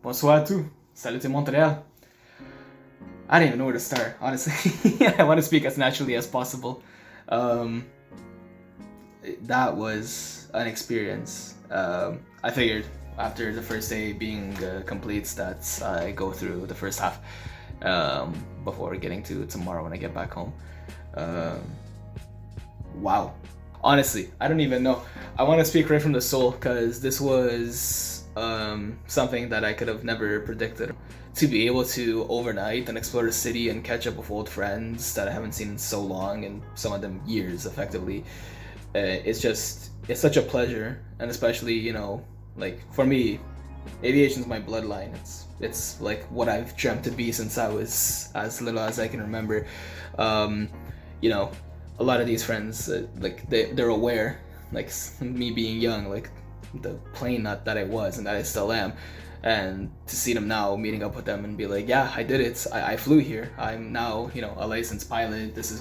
Bonsoir à tous. Salut to Montreal. I don't even know where to start, honestly. I want to speak as naturally as possible. That was an experience. I figured after the first day being complete that I go through the first half before getting to tomorrow when I get back home. Wow. Honestly, I don't even know. I want to speak right from the soul because this was something that I could have never predicted. To be able to overnight and explore the city and catch up with old friends that I haven't seen in so long, and some of them years effectively, it's such a pleasure. And especially, like for me, aviation's my bloodline. It's like what I've dreamt to be since I was as little as I can remember. A lot of these friends, like they're aware, like me being young, like the plane nut that I was and that I still am, and to see them now, meeting up with them and be like, yeah, I did it. I flew here. I'm now, a licensed pilot. This is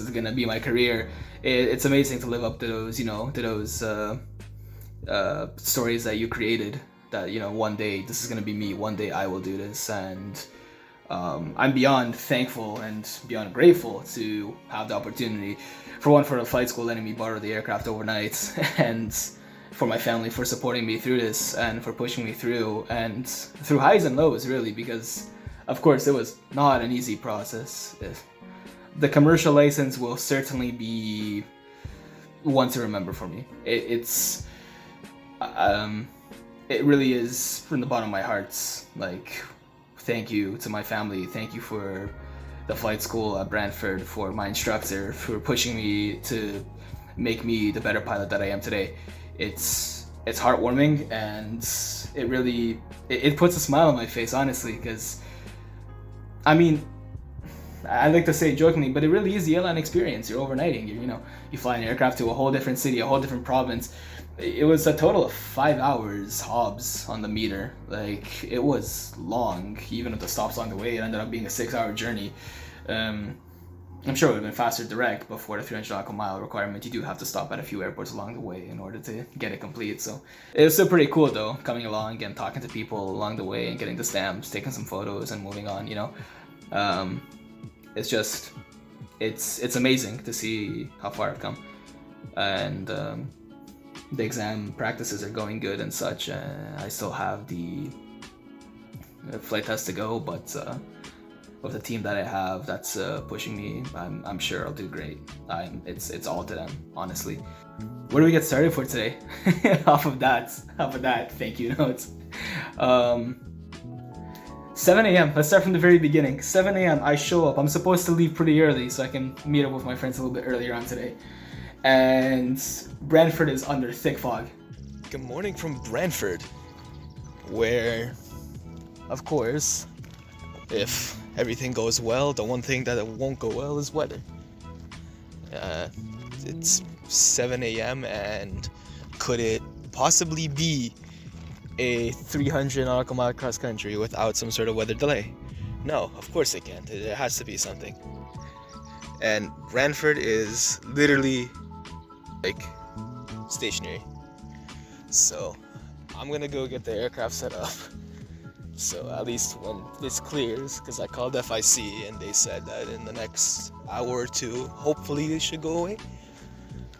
gonna be my career. It's amazing to live up to those, stories that you created. That one day this is gonna be me. One day I will do this, and I'm beyond thankful and beyond grateful to have the opportunity. For the flight school letting me borrow the aircraft overnight, and for my family for supporting me through this and for pushing me through, and through highs and lows, really, because of course it was not an easy process. The commercial license will certainly be one to remember for me. It really is from the bottom of my heart. Like, thank you to my family. Thank you for the flight school at Brantford, for my instructor, for pushing me to make me the better pilot that I am today. It's heartwarming, and it really puts a smile on my face, honestly, because I mean, I like to say jokingly, but it really is the airline experience. You're overnighting. You fly an aircraft to a whole different city, a whole different province. It was a total of 5 hours Hobbs on the meter. Like, it was long. Even with the stops along the way, it ended up being a 6-hour journey. I'm sure it would have been faster direct, but for the 300 nautical mile requirement, you do have to stop at a few airports along the way in order to get it complete. So it was still pretty cool, though, coming along and talking to people along the way and getting the stamps, taking some photos and moving on. It's amazing to see how far I've come, and the exam practices are going good and such. I still have the flight test to go, but with the team that I have that's pushing me, I'm sure I'll do great. It's all to them, honestly. Where do we get started for today? off of that thank you notes. 7 a.m. Let's start from the very beginning. 7 a.m. I show up. I'm supposed to leave pretty early so I can meet up with my friends a little bit earlier on today. And Brantford is under thick fog. Good morning from Brantford, where, of course, if everything goes well, the one thing that won't go well is weather. It's 7 a.m. and could it possibly be a 300 nautical mile cross country without some sort of weather delay? No, of course it can't. There has to be something. And Brantford is literally like stationary. So I'm gonna go get the aircraft set up. So at least when this clears, because I called FIC and they said that in the next hour or two, hopefully they should go away.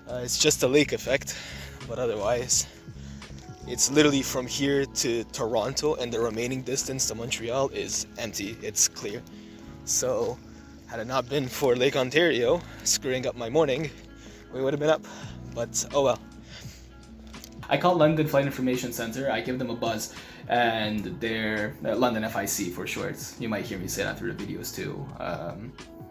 It's just a lake effect, but otherwise, it's literally from here to Toronto, and the remaining distance to Montreal is empty. It's clear. So had it not been for Lake Ontario screwing up my morning, we would have been up. But oh well. I call London Flight Information Center. I give them a buzz, and they're London FIC for short. You might hear me say that through the videos too.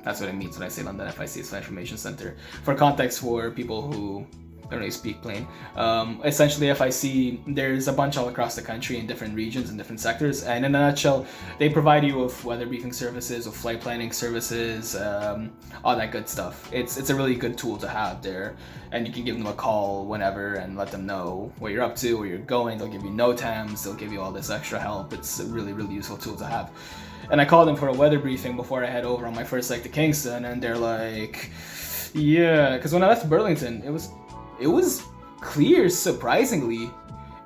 That's what it means when I say London FIC is Flight Information Center. For context, for people who don't really speak plain, essentially FIC, there's a bunch all across the country in different regions and different sectors, and in a nutshell, they provide you with weather briefing services, with flight planning services, all that good stuff. It's a really good tool to have there, and you can give them a call whenever and let them know where you're up to, where you're going. They'll give you NOTAMs, they'll give you all this extra help. It's a really, really useful tool to have. And I called them for a weather briefing before I head over on my first leg to Kingston, and they're like, yeah, because when I left Burlington, it was clear, surprisingly.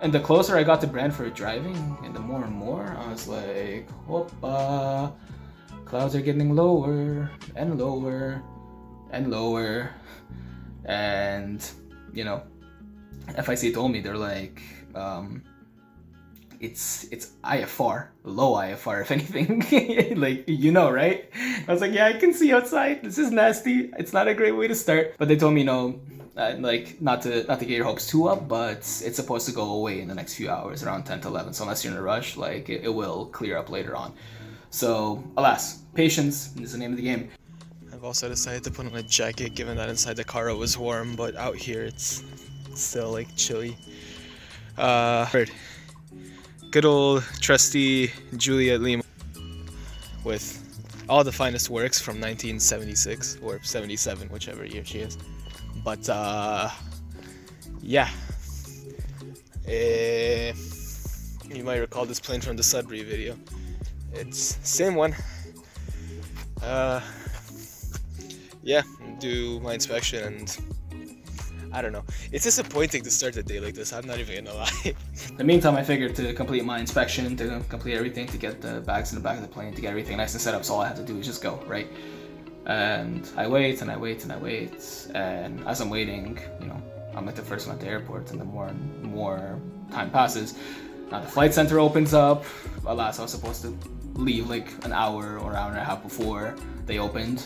And the closer I got to Brantford driving, and the more and more, I was like, "Hoppa, clouds are getting lower and lower and lower." And you know, FIC told me, they're like, it's IFR, low IFR if anything. Like, you know, right? I was like, yeah, I can see outside. This is nasty. It's not a great way to start. But they told me, no, like not to get your hopes too up, but it's supposed to go away in the next few hours, around 10 to 11. So unless you're in a rush, like it will clear up later on. So alas, patience is the name of the game. I've also decided to put on a jacket, given that inside the car it was warm, but out here it's still like chilly. Good old trusty Juliet Lima with all the finest works from 1976 or 77, whichever year she is. But yeah, you might recall this plane from the Sudbury video. It's same one. Yeah, do my inspection, and I don't know. It's disappointing to start the day like this, I'm not even gonna lie. In the meantime, I figured to complete my inspection, to complete everything, to get the bags in the back of the plane, to get everything nice and set up, so all I have to do is just go, right? And I wait, and I wait, and I wait, and as I'm waiting, you know, I'm like the first one at the airport, and the more and more time passes, now the flight center opens up. Alas, I was supposed to leave like an hour or hour and a half before they opened.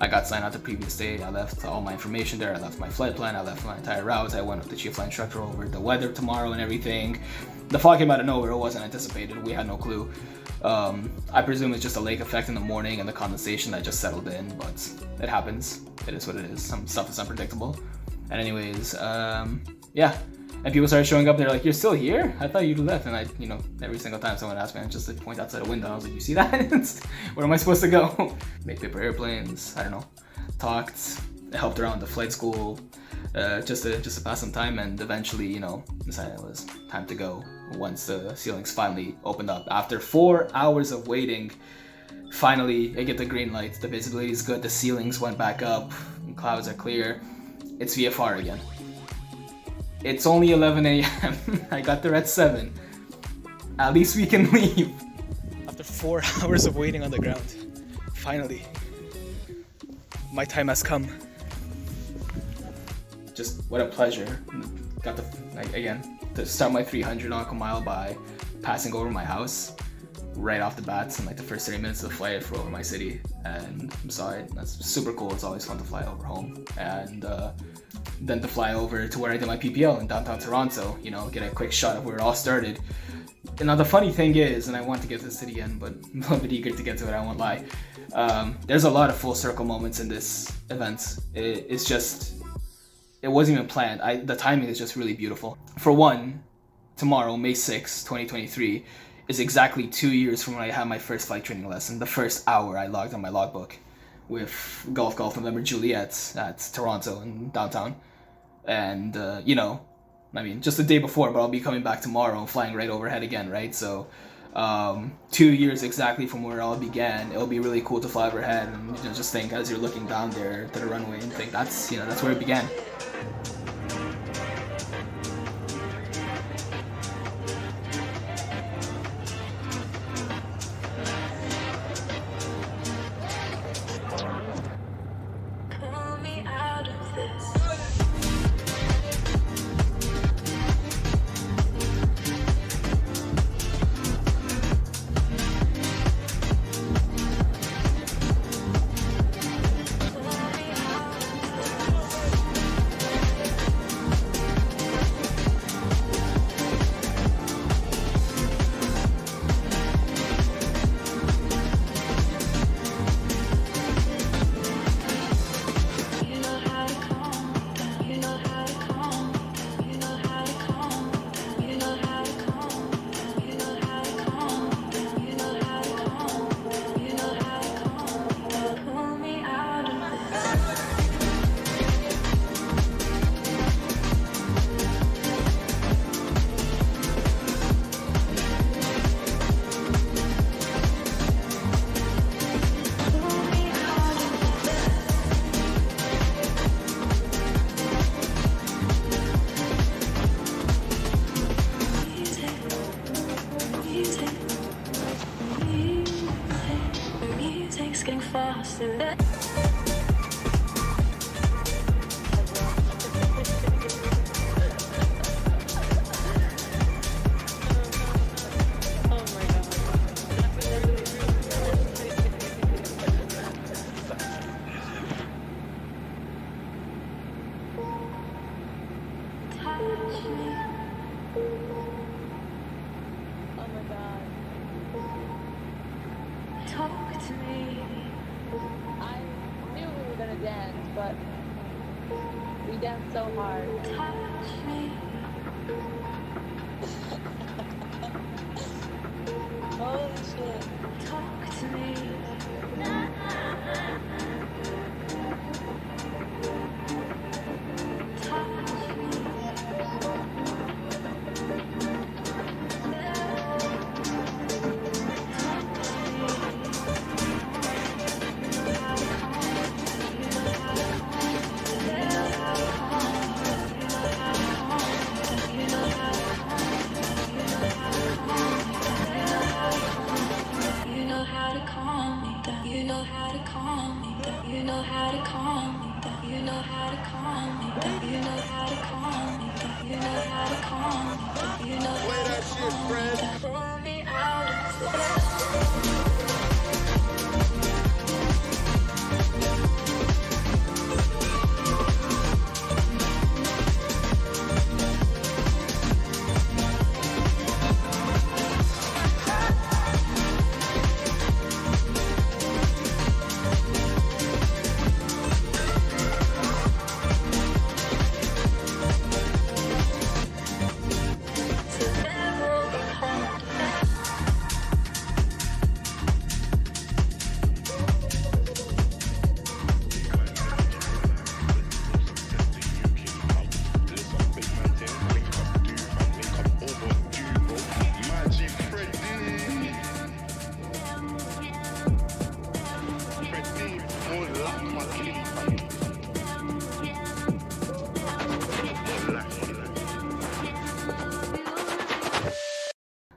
I got signed out the previous day. I left all my information there. I left my flight plan. I left my entire route. I went with the chief flight instructor over the weather tomorrow and everything. The fog came out of nowhere. It wasn't anticipated. We had no clue. I presume it's just a lake effect in the morning and the condensation that just settled in, but it happens. It is what it is. Some stuff is unpredictable. And anyways, yeah. And people started showing up. They're like, "You're still here? I thought you'd left." And I, you know, every single time someone asked me, I just like point outside the window. I was like, "You see that? Where am I supposed to go?" Make paper airplanes. I don't know. Talked. Helped around the flight school, just to pass some time. And eventually, you know, decided it was time to go. Once the ceilings finally opened up, after 4 hours of waiting, finally I get the green light. The visibility is good. The ceilings went back up. Clouds are clear. It's VFR again. It's only 11 a.m. I got there at 7. At least we can leave. After 4 hours of waiting on the ground, finally, my time has come. Just what a pleasure. Got again to start my 300 nautical mile by passing over my house right off the bat in like the first 30 minutes of the flight. I flew over my city, and I'm sorry, that's super cool. It's always fun to fly over home, and then to fly over to where I did my PPL in downtown Toronto, you know, get a quick shot of where it all started. And now the funny thing is, and I want to get this to the end, but I'm a little bit eager to get to it, I won't lie. There's a lot of full circle moments in this event. It's just, it wasn't even planned. The timing is just really beautiful. For one, tomorrow, May 6, 2023, is exactly 2 years from when I had my first flight training lesson. The first hour I logged on my logbook with Golf November Juliet at Toronto and downtown. And, you know, I mean, just the day before, but I'll be coming back tomorrow and flying right overhead again, right? So 2 years exactly from where it all began. It'll be really cool to fly overhead and, you know, just think as you're looking down there to the runway and think that's, you know, that's where it began.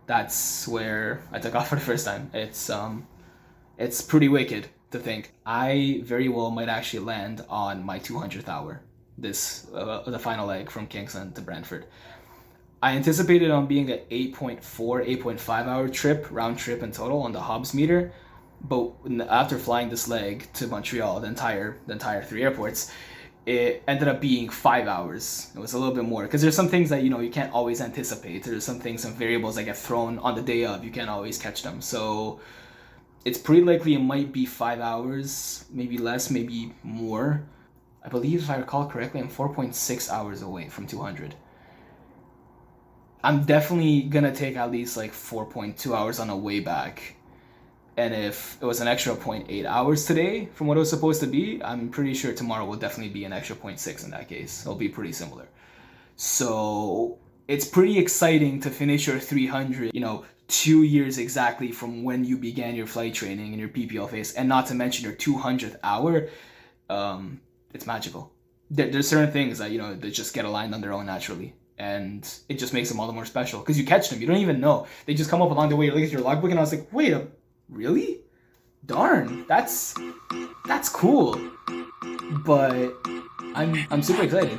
That's where I took off for the first time. It's pretty wicked to think I very well might actually land on my 200th hour. This the final leg from Kingston to Brantford. I anticipated on being an 8.4, 8.5 hour trip, round trip in total on the Hobbs meter, but after flying this leg to Montreal, the entire 3 airports, it ended up being 5 hours. It was a little bit more because there's some things that you can't always anticipate. There's some variables that get thrown on the day of. You can't always catch them. So it's pretty likely it might be 5 hours, maybe less, maybe more. I believe if I recall correctly, I'm 4.6 hours away from 200. I'm definitely gonna take at least like 4.2 hours on the way back. And if it was an extra 0.8 hours today from what it was supposed to be, I'm pretty sure tomorrow will definitely be an extra 0.6 in that case. It'll be pretty similar. So it's pretty exciting to finish your 300, 2 years exactly from when you began your flight training in your PPL phase, and not to mention your 200th hour. It's magical. There's certain things that, they just get aligned on their own naturally. And it just makes them all the more special because you catch them. You don't even know. They just come up along the way. You look at your logbook and I was like, wait, really? Darn, that's cool. But I'm super excited.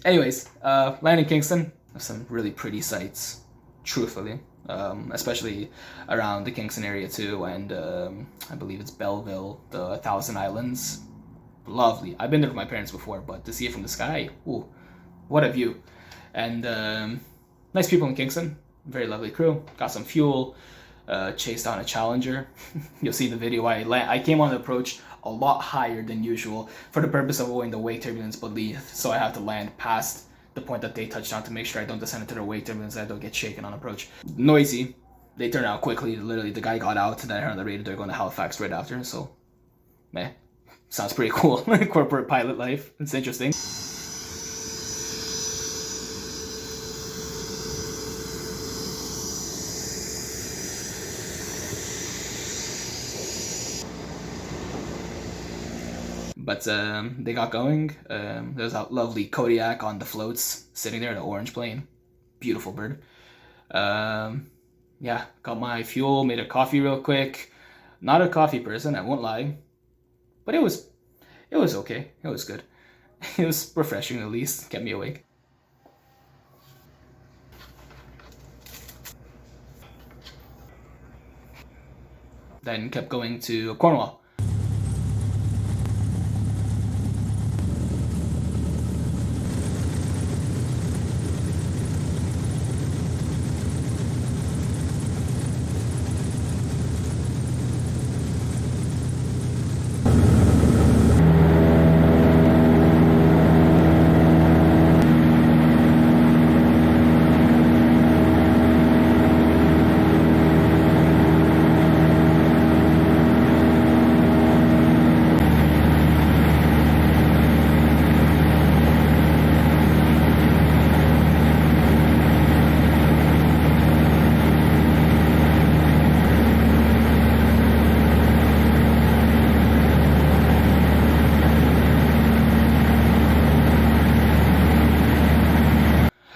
Anyways, land in Kingston. Some really pretty sights, truthfully. Especially around the Kingston area too, and I believe it's Belleville, the Thousand Islands. Lovely. I've been there with my parents before, but to see it from the sky, ooh, what a view. And nice people in Kingston. Very lovely crew. Got some fuel. Chased down a Challenger. You'll see the video. I came on the approach a lot higher than usual for the purpose of avoiding the wake turbulence beneath, so I have to land past the point that they touched down to make sure I don't descend into the wake turbulence, I don't get shaken on approach. Noisy. They turned out quickly. Literally, the guy got out, and then I heard on the radio they're going to Halifax right after, so, meh. Sounds pretty cool. Corporate pilot life. It's interesting. But they got going. There's a lovely Kodiak on the floats sitting there, the orange plane. Beautiful bird. Yeah, got my fuel, made a coffee real quick. Not a coffee person, I won't lie. But it was okay. It was good. It was refreshing at least. Kept me awake. Then kept going to Cornwall.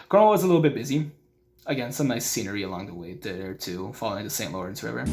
Cornwall was a little bit busy. Again, some nice scenery along the way there too, following the St. Lawrence River.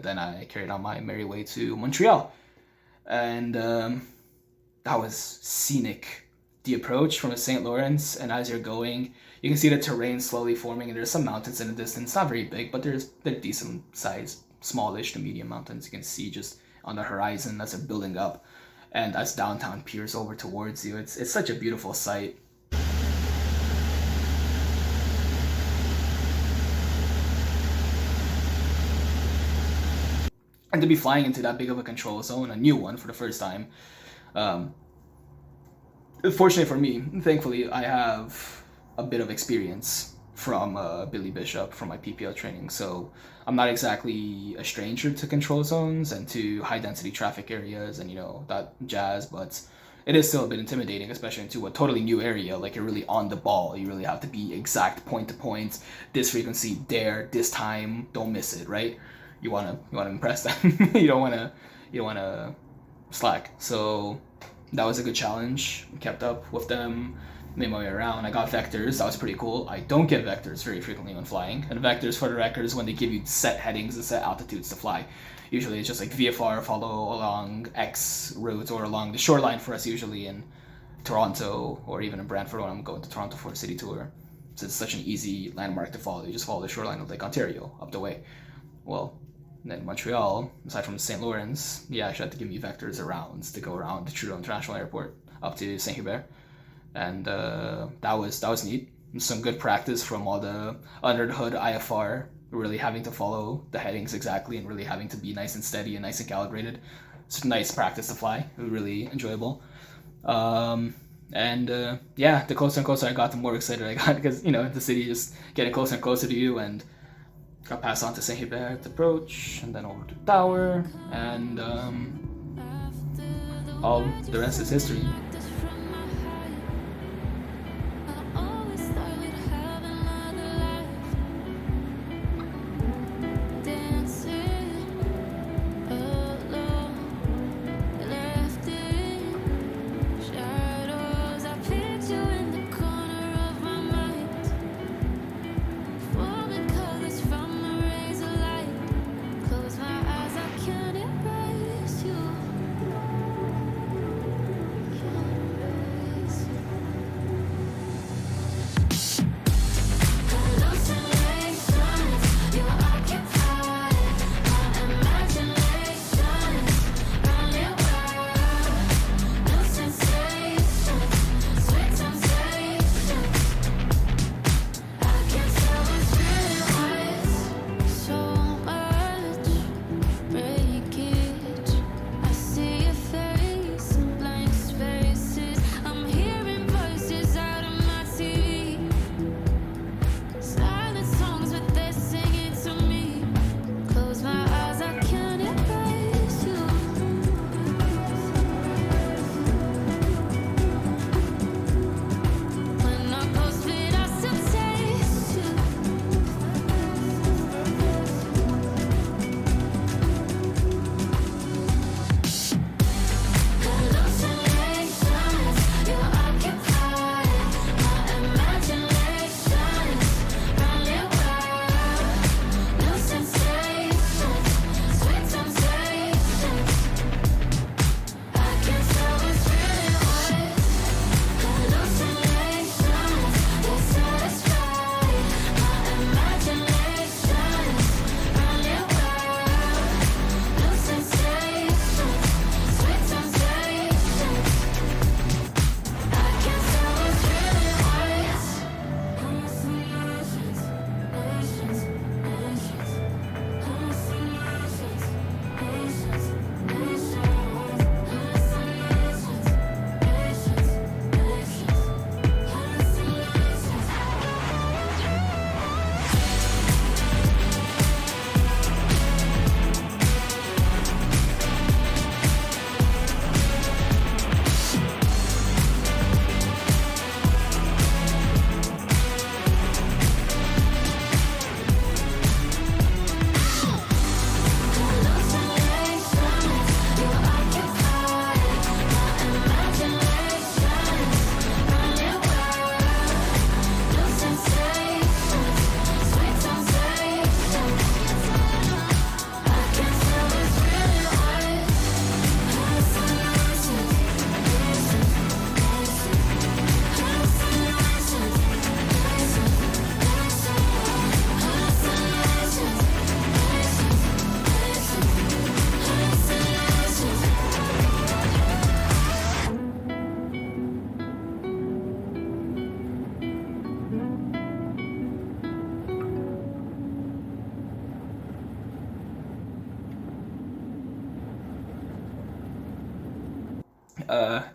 Then I carried on my merry way to Montreal, and that was scenic. The approach from the St. Lawrence, and as you're going, you can see the terrain slowly forming, and there's some mountains in the distance. Not very big, but they're decent sized, smallish to medium mountains. You can see just on the horizon as they're building up, and as downtown peers over towards you. It's such a beautiful sight. And to be flying into that big of a control zone, a new one for the first time, fortunately for me, thankfully, I have a bit of experience from Billy Bishop from my PPL training, so I'm not exactly a stranger to control zones and to high density traffic areas and that jazz, but it is still a bit intimidating, especially into a totally new area. Like, you're really on the ball. You really have to be exact point to point, this frequency there, this time, don't miss it, right? You wanna impress them. you don't wanna slack. So that was a good challenge. Kept up with them, made my way around. I got vectors. That was pretty cool. I don't get vectors very frequently when flying. And vectors, for the record, is when they give you set headings and set altitudes to fly. Usually it's just like VFR, follow along X routes or along the shoreline for us, usually in Toronto or even in Brantford when I'm going to Toronto for a city tour. So it's such an easy landmark to follow. You just follow the shoreline of Lake Ontario up the way. Well, then Montreal, aside from St. Lawrence, you actually had to give me vectors around to go around the Trudeau International Airport up to St. Hubert, and that was neat. Some good practice from all the under the hood IFR, really having to follow the headings exactly and really having to be nice and steady and nice and calibrated. It's nice practice to fly. It was really enjoyable. And yeah, the closer and closer I got, the more excited I got because, you know, the city just getting closer and closer to you. And got passed on to Saint Hubert approach, and then over to Tower, and all the rest is history.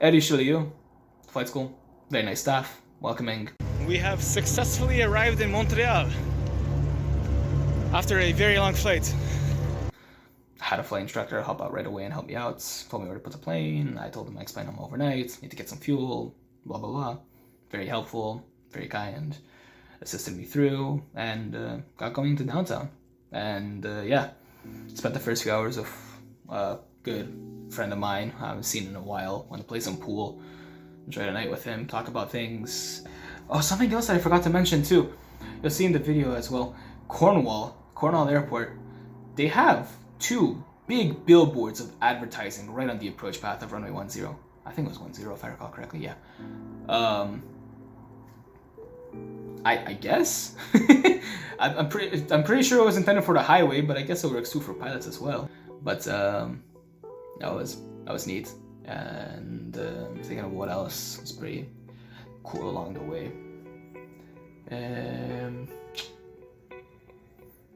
Eddie Chalieu, flight school, very nice staff, welcoming. We have successfully arrived in Montreal after a very long flight. Had a flight instructor help out right away and help me out. Told me where to put the plane. I told him I explained him overnight. Need to get some fuel. Blah blah blah. Very helpful, very kind. Assisted me through and got going to downtown. And yeah, spent the first few hours of a good friend of mine I haven't seen in a while. Went to play some pool. Enjoyed a night with him. Talk about things. Oh, something else that I forgot to mention too. You'll see in the video as well. Cornwall Airport. They have 2 big billboards of advertising right on the approach path of runway 10. I think it was 10 if I recall correctly. Yeah. I guess. I'm pretty sure it was intended for the highway, but I guess it works too for pilots as well. But that was neat. And thinking of what else was pretty cool along the way.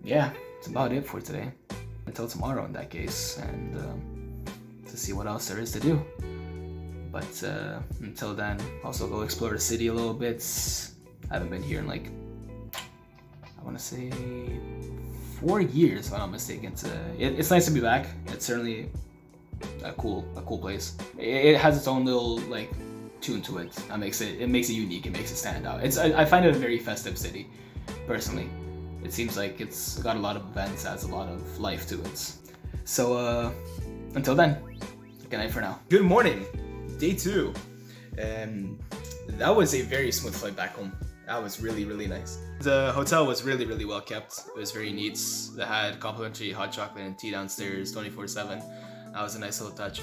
Yeah, that's about it for today. Until tomorrow in that case, and to see what else there is to do. But until then, also go explore the city a little bit. I haven't been here in like, I want to say 4 years, if I'm not mistaken. It's nice to be back. It's certainly a cool place. It has its own little like tune to it. It makes it unique. It makes it stand out. I find it a very festive city, personally. It seems like it's got a lot of events, has a lot of life to it. So until then, good night for now. Good morning, day 2. That was a very smooth flight back home. That was really, really nice. The hotel was really, really well kept. It was very neat. They had complimentary hot chocolate and tea downstairs 24/7. That was a nice little touch,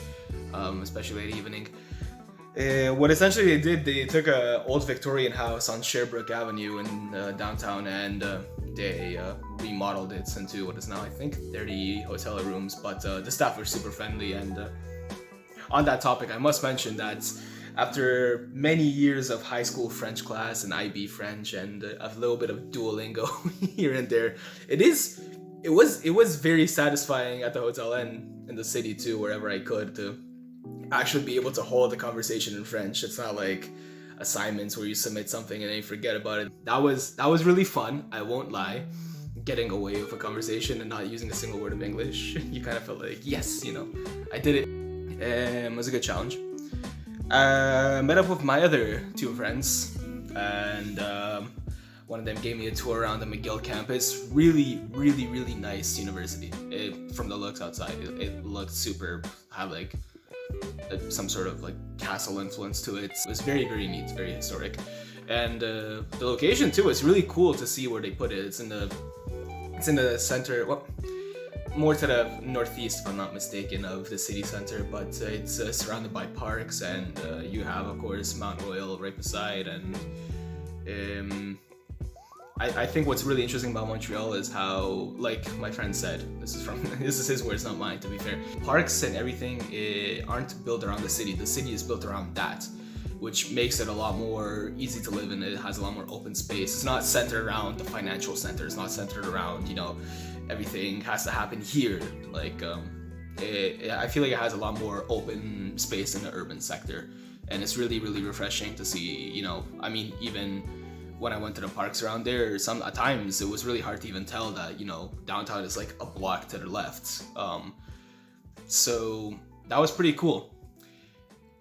especially at evening. What essentially they did, they took a old Victorian house on Sherbrooke Avenue in downtown, and they remodeled it into what is now, I think, 30 hotel rooms. But the staff were super friendly, and on that topic, I must mention that after many years of high school French class and IB French and a little bit of Duolingo here and there, it was very satisfying at the hotel and in the city too, wherever I could, to actually be able to hold a conversation in French. It's not like assignments where you submit something and then you forget about it. That was really fun, I won't lie. Getting away with a conversation and not using a single word of English. You kind of felt like, yes, I did it. It was a good challenge. Met up with my other 2 friends, and one of them gave me a tour around the McGill campus. Really, really, really nice university. From the looks outside, it looked super, had like some sort of like castle influence to it. It was very, very neat, very historic. And the location too, it's really cool to see where they put it. It's in the center, well, more to the northeast, if I'm not mistaken, of the city center, but it's surrounded by parks, and you have, of course, Mount Royal right beside. And I think what's really interesting about Montreal is how, like my friend said, this is his words, not mine, to be fair. Parks and everything aren't built around the city. The city is built around that, which makes it a lot more easy to live in. It has a lot more open space. It's not centered around the financial center. It's not centered around, everything has to happen here. Like, I feel like it has a lot more open space in the urban sector. And it's really, really refreshing to see, even when I went to the parks around there, at times it was really hard to even tell that, downtown is like a block to the left. So that was pretty cool.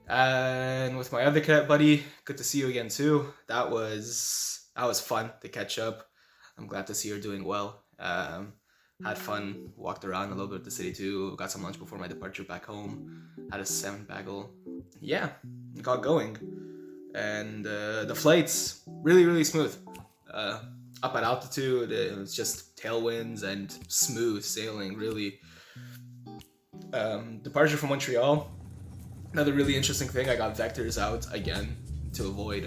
And with my other cadet buddy, good to see you again too. That was fun to catch up. I'm glad to see you're doing well. Had fun, walked around a little bit of the city too. Got some lunch before my departure back home. Had a salmon bagel. Yeah, got going. And the flights, really, really smooth. Up at altitude, it was just tailwinds and smooth sailing, really. Departure from Montreal. Another really interesting thing, I got vectors out again to avoid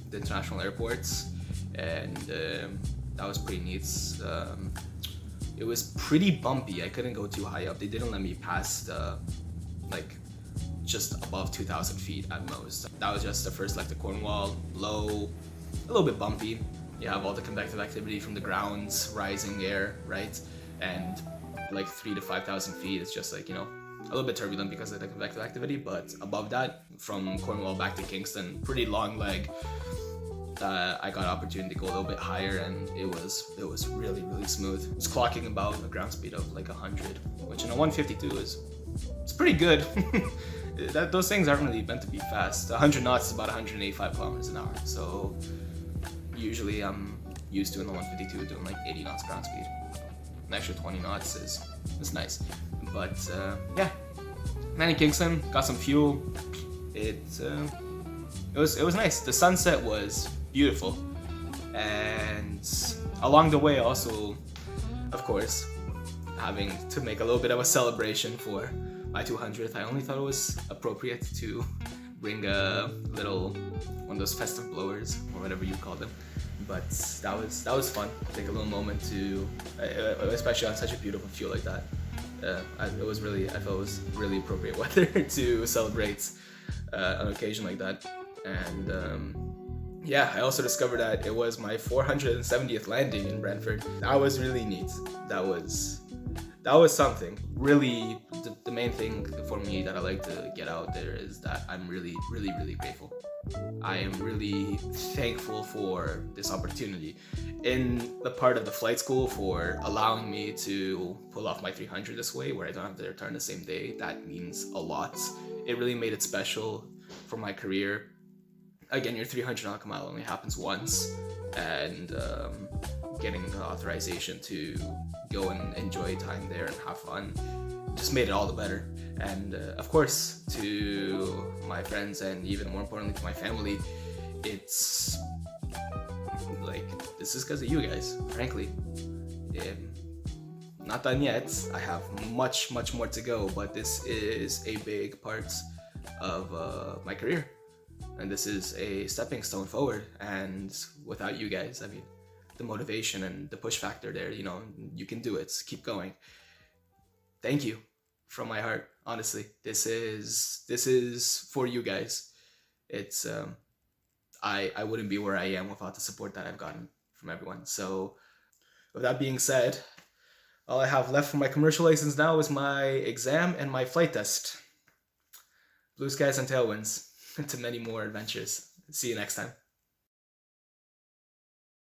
the international airports, and that was pretty neat. It was pretty bumpy. I couldn't go too high up. They didn't let me past just above 2,000 feet at most. That was just the first leg to Cornwall. Low, a little bit bumpy. You have all the convective activity from the grounds, rising air, right? And like 3,000 to 5,000 feet, it's just like, a little bit turbulent because of the convective activity. But above that, from Cornwall back to Kingston, pretty long leg. I got opportunity to go a little bit higher, and it was really, really smooth. It was clocking about a ground speed of like 100, which in a 152 it's pretty good. Those things aren't really meant to be fast. 100 knots is about 185 kilometers an hour. So usually I'm used to in the 152 doing like 80 knots ground speed. An extra 20 knots is nice. But yeah, man, in Kingston, got some fuel. It was nice. The sunset was beautiful, and along the way also, of course, having to make a little bit of a celebration for my 200th, I only thought it was appropriate to bring a little one of those festive blowers or whatever you call them. But that was fun. Take a little moment to, especially on such a beautiful fuel like that. I felt it was really appropriate weather to celebrate an occasion like that. And yeah, I also discovered that it was my 470th landing in Brantford. That was really neat. That was that was something. Really, the main thing for me that I like to get out there is that I'm really, really, really grateful. I am really thankful for this opportunity in the part of the flight school for allowing me to pull off my 300 this way, where I don't have to return the same day. That means a lot. It really made it special for my career. Again, your 300 nautical mile only happens once, and getting the authorization to go and enjoy time there and have fun just made it all the better. And of course, to my friends and even more importantly to my family, it's like, this is because of you guys, frankly. Not done yet. I have much more to go, but this is a big part of my career, and this is a stepping stone forward. And without you guys, I mean, the motivation and the push factor there, you know, you can do it, keep going. Thank you from my heart, honestly. This is for you guys. It's I wouldn't be where I am without the support that I've gotten from everyone. So with that being said, all I have left for my commercial license now is my exam and my flight test. Blue skies and tailwinds to many more adventures. See you next time.